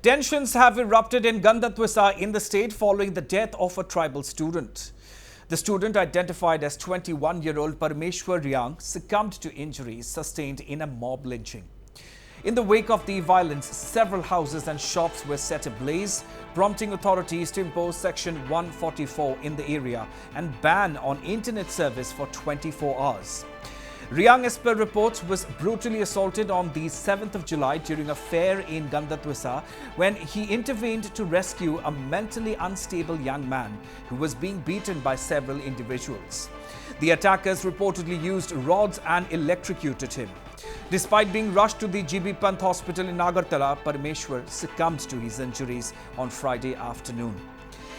Tensions have erupted in Gandatwisa in the state following the death of a tribal student. The student, identified as 21-year-old Parmeshwar Ryang, succumbed to injuries sustained in a mob lynching. In the wake of the violence, several houses and shops were set ablaze, prompting authorities to impose Section 144 in the area and ban on internet service for 24 hours. Ryang, as per reports, was brutally assaulted on the 7th of July during a fair in Gandatwisa when he intervened to rescue a mentally unstable young man who was being beaten by several individuals. The attackers reportedly used rods and electrocuted him. Despite being rushed to the GB Pant hospital in Agartala, Parmeshwar succumbed to his injuries on Friday afternoon.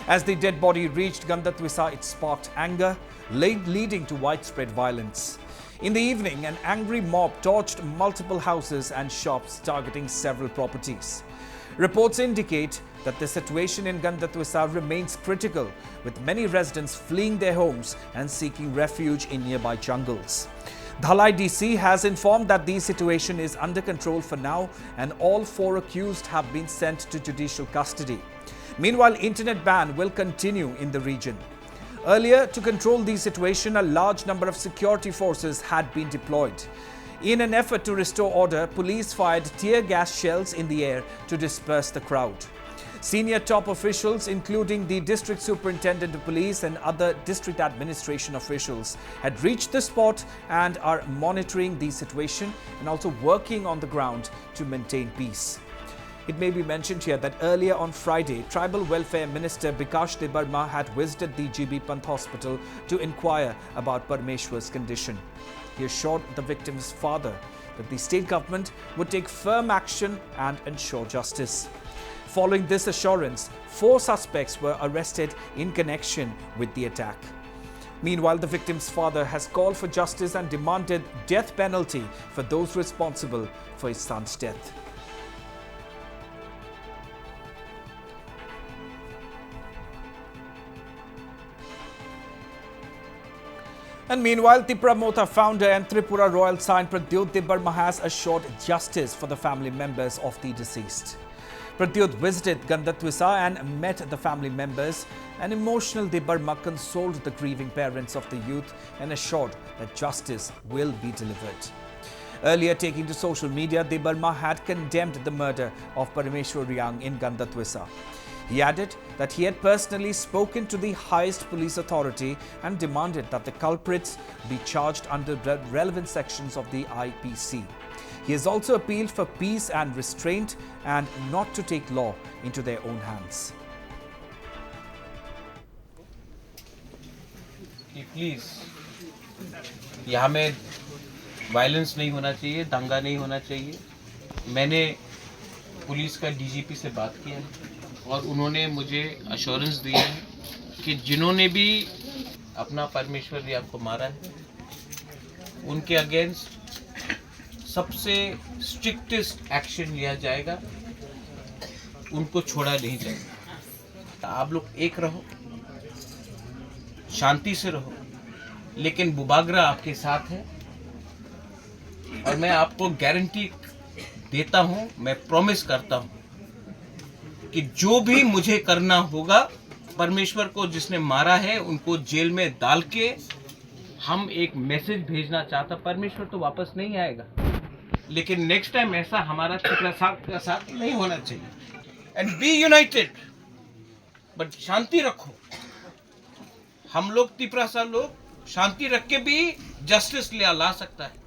As the dead body reached Gandatwisa, it sparked anger, leading to widespread violence. In the evening, an angry mob torched multiple houses and shops, targeting several properties. Reports indicate that the situation in Gandatwisa remains critical, with many residents fleeing their homes and seeking refuge in nearby jungles. Dhalai DC has informed that the situation is under control for now and all 4 accused have been sent to judicial custody. Meanwhile, internet ban will continue in the region. Earlier, to control the situation, a large number of security forces had been deployed. In an effort to restore order, police fired tear gas shells in the air to disperse the crowd. Senior top officials, including the district superintendent of police and other district administration officials, had reached the spot and are monitoring the situation and also working on the ground to maintain peace. It may be mentioned here that earlier on Friday, Tribal Welfare Minister Pradyot Debbarma had visited the GB Pant hospital to inquire about Parmeshwar's condition. He assured the victim's father that the state government would take firm action and ensure justice. Following this assurance, 4 suspects were arrested in connection with the attack. Meanwhile, the victim's father has called for justice and demanded death penalty for those responsible for his son's death. And meanwhile, Tripura founder and Tripura royal sign Pradyot Debbarma has assured justice for the family members of the deceased. Pradyot visited Gandatwisa and met the family members. An emotional Debbarma consoled the grieving parents of the youth and assured that justice will be delivered. Earlier, taking to social media, Debbarma had condemned the murder of Parmeshwar Ryang in Gandatwisa. He added that he had personally spoken to the highest police authority and demanded that the culprits be charged under the relevant sections of the IPC. He has also appealed for peace and restraint and not to take law into their own hands. Please यहाँ में violence नहीं होना चाहिए, दंगा नहीं होना चाहिए। मैंने पुलिस का डीजीपी से बात किया है और उन्होंने मुझे अश्योरेंस दिया है कि जिन्होंने भी अपना परमेश्वर रियांग को मारा है उनके अगेंस्ट सबसे स्ट्रिक्टेस्ट एक्शन लिया जाएगा, उनको छोड़ा नहीं जाएगा। आप लोग एक रहो, शांति से रहो, लेकिन बुबागरा आपके साथ है और मैं आपको गारंटी देता हूं, मैं प्रॉमिस करता हूं कि जो भी मुझे करना होगा, परमेश्वर को जिसने मारा है उनको जेल में डाल के हम एक मैसेज भेजना चाहता। परमेश्वर तो वापस नहीं आएगा, लेकिन नेक्स्ट टाइम ऐसा हमारा ट्रिपुरा का साथ नहीं होना चाहिए। एंड बी यूनाइटेड, बट शांति रखो। हम लोग त्रिपुरा सा लोग शांति रख के भी जस्टिस ला सकता है।